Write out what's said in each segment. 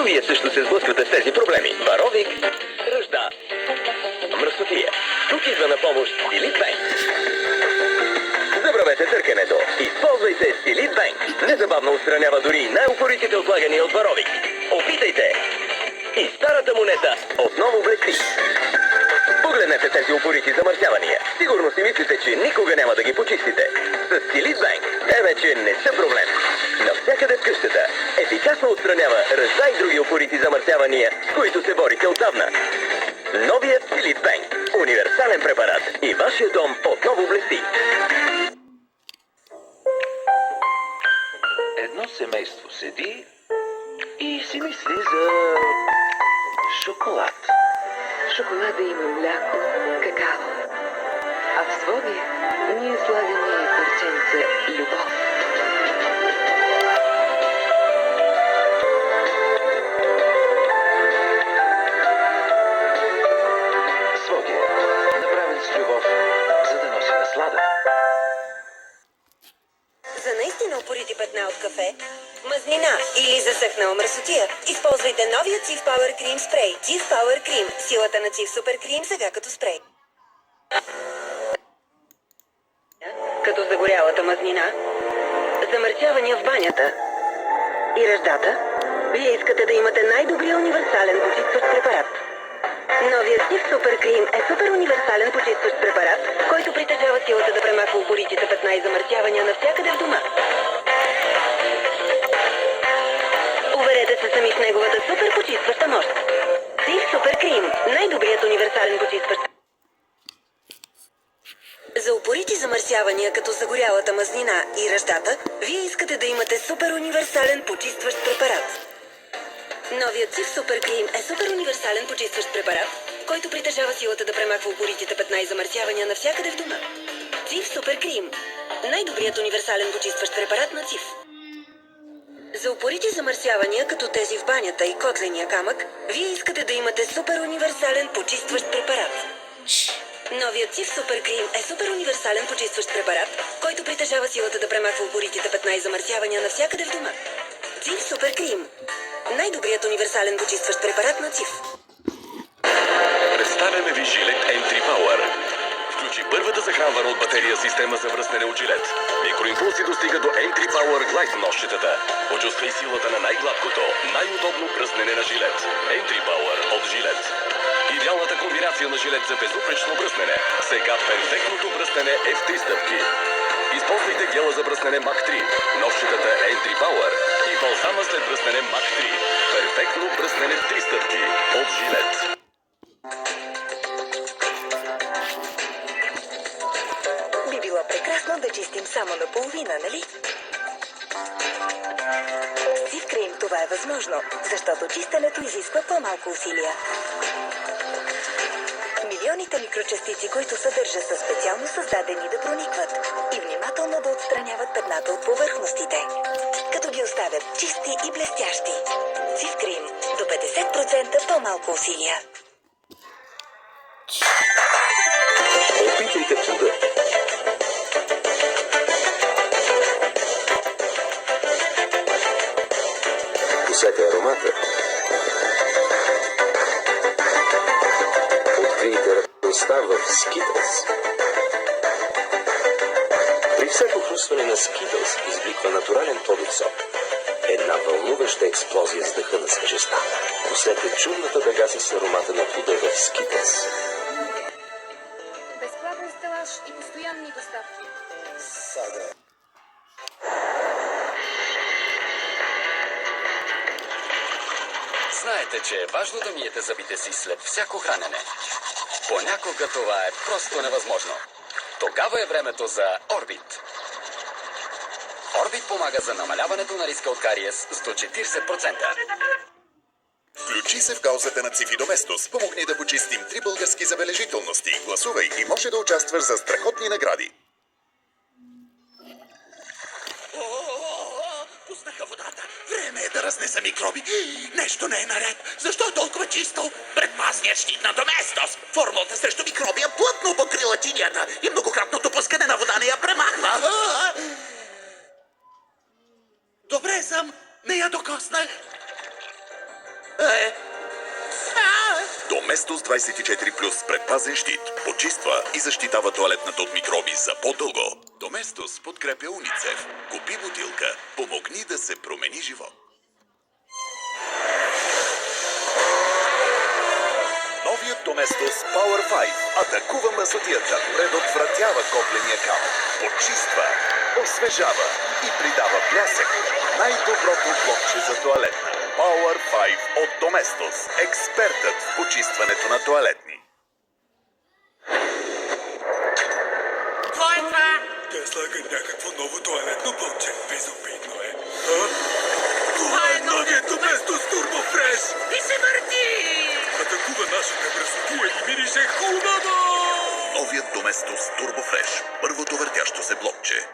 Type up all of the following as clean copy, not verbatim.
вие също се сблъсквате с тези проблеми. Варовик ръжда мръсотия. Тук идва на помощ Стилит Бенк. Забравете търкането. Използвайте Стилит Бенк. Незабавно отстранява дори най-упоритите отлагания от Варовик. Опитайте! И старата монета отново блести. Погледнете тези упорити замърсявания. Сигурно си мислите, че никога няма да ги почистите. С Стилит Бенк те вече не са проблем. Навсякъде в къщата ефикасно отстранява ръжда и други упорити замърсявания, с които се борите отдавна. Новият Стилит Бенк. Универсален препарат. И вашия дом отново блести. Едно семейство седи и си мисли за шоколад. В шоколада има мляко, какао. А в своги ние слагаме парченце любов. Своги, направен с любов, за да носи наслада. За наистина упорити петна от кафе, мазнина или засъхнала мръсотия, използвайте новия Cif Power Cream спрей. Cif Power Cream. Силата на Cif Super Cream сега като спрей. Като загорялата мазнина, замърсявания в банята и ръждата, вие искате да имате най-добрия универсален почистващ препарат. Новият Cif Super Cream е супер универсален почистващ препарат, който притежава силата да премахва упоритите петна и замърсявания навсякъде в дома. Уверете се сами в неговата супер почистваща мощ. Cif Super Cream. Най-добрият универсален почистващ. За упорити замърсявания като загорялата мазнина и ръждата, вие искате да имате супер универсален почистващ препарат. Новият Cif Super Cream е супер универсален почистващ препарат, който притежава силата да премахва упоритите петна и замърсявания навсякъде в дома. Cif Super Cream. Най-добрият универсален почистващ препарат на Cif. За упорити замърсявания като тези в банята и котления камък, вие искате да имате супер универсален почистващ препарат. Новият Cif Super Cream е супер универсален почистващ препарат, който притежава силата да премахва упоритите петна и замърсявания навсякъде в дома. Cif Super Cream. Най-добрият универсален почистващ препарат на Cif. Представяме ви Gillette Entry Power. Включи първата захранвана от батерия система за бръснене от Gillette. Микроимпулси достига до Entry Power Glide нощчетата. Почувствай силата на най-гладкото, най-удобно бръснене на Gillette. Entry Power от Gillette. Идеалната комбинация на Gillette за безупречно бръснене. Сега перфектното бръснене е в 3 стъпки. Използвайте гела за бръснене Mach 3, нощчетата Entry Power и балзама след бръснене Mach 3. Перфектно бръснене в 3 стъпки от Gillette. Би било прекрасно да чистим само наполовина, нали? С Cif Cream това е възможно, защото чистенето изисква по-малко усилия. Милионите микрочастици, които съдържа, са специално създадени да проникват и внимателно да отстраняват петната от повърхностите, като ги оставят чисти и блестящи. Cif Cream. До 50% по-малко усилия. Опитайте плода. Усете аромата. Открийте радостта в Skittles. При всяко хрусване на Skittles избликва натурален плодов сок. Една вълнуваща експлозия с дъха на свежестта. Усете чудната дъга с аромата на плода в Skittles. Безплатен стелаж и постоянни доставки. Сага. Знаете, че е важно да миете зъбите си след всяко хранене. Понякога това е просто невъзможно. Тогава е времето за Орбит. Орбит помага за намаляването на риска от кариес с до 40%. Включи се в каузата на Цифи Доместос. Помогни да почистим 3 български забележителности. Гласувай и може да участваш за страхотни награди. Пуснаха водата. Време е да разнеса микроби. Нещо не е наред. Защо е толкова чисто? Предпазният щит на Доместос. Формулата срещу микроби е плътно покрила чинията и многократното пускане на вода не я премахва. Добре съм. Не я докоснах. Доместос 24 плюс предпазен щит почиства и защитава тоалетната от микроби за по-дълго. Доместос подкрепя УНИЦЕФ. Купи бутилка. Помогни да се промени живот. Новият Доместос Power 5 атакува мръсотията, предотвратява копления кал, почиства, освежава и придава блясък. Най-доброто блокче за тоалетна. Power 5 от Доместос. Експертът в почистването на тоалетни. Какво е това? Те слагат някакво ново туалетно блокче. Безобидно е. Това е новият Доместос Турбо Фреш! И се върти! Атакува нашата мръсотия и мирише хубаво! Новият Доместос Турбо Фреш. Първото въртящо се блокче.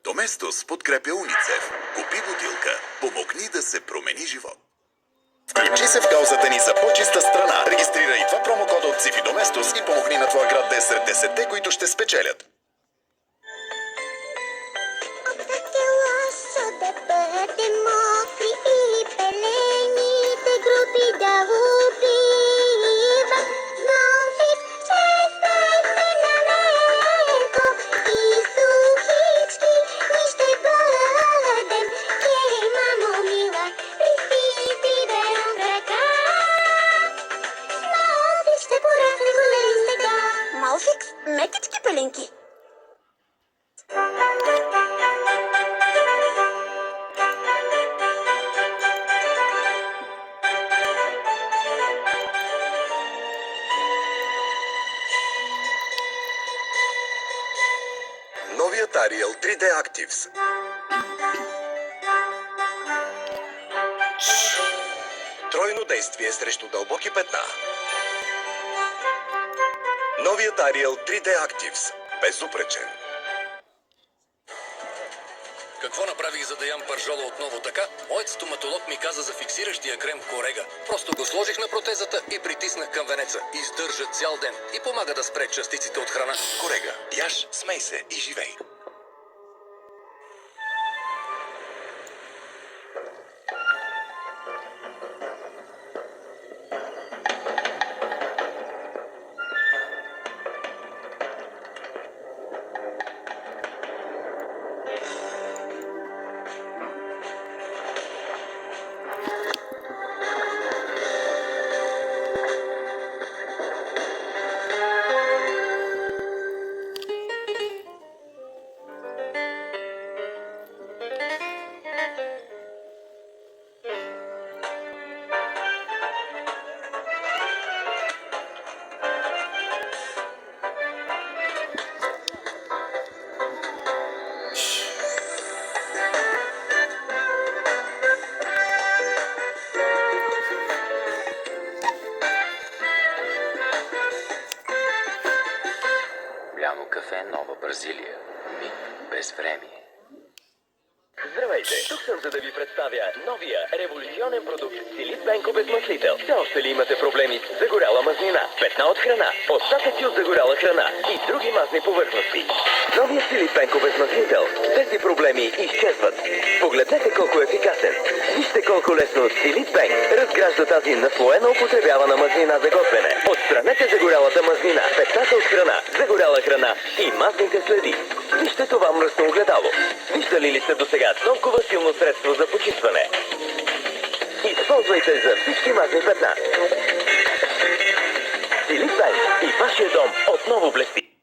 Доместос подкрепя УНИЦЕФ. Купи бутилка. Помогни да се промени живот. Включи се в каузата ни за по-чиста страна. Регистрирай два промокода от Цифи Доместос и помогни на твоя град да е сред 10-те, които ще спечелят. Е лошо да бъде мокри или пелените групи да убиват. Новик ще стане на леко и сухички ни ще бъдем. Ей, мамо мила, пристигни берем ръка. Новик ще поръхне голем сега. Малфикс, мекички пеленки. Новият Ariel 3D Actives. Тройно действие срещу дълбоки петна. Новият Ariel 3D Actives. Безупречен. Какво направих, за да ям пържола отново така? Моят стоматолог ми каза за фиксиращия крем Корега. Просто го сложих на протезата и притиснах към венеца. Издържа цял ден и помага да спре частиците от храна. Корега. Яш, смей се и живей. Бляно кафе, Нова Бразилия. Миг без време. Здравейте, тук съм за да ви представя новия революционен продукт Силит Бенко безмъслител. Все още ли имате проблеми с загоряла мазнина, петна от храна, остатъци от загоряла храна и други мазни повърхности? Новия Силит Бенко безмъслител. Тези проблеми изчезват. Погледнете колко е ефикасен. Вижте колко лесно Силит Бенк разгражда тази наслоена употребявана мазнина за готвене. Отстранете загорялата мазнина, петната от храна, загоряла храна и мазните следи. Вижте това мръсно огледало. Виждали ли сте досега толкова силно средство за почистване? Използвайте за всички мазни петна. Силит Бенк и вашия дом отново блести.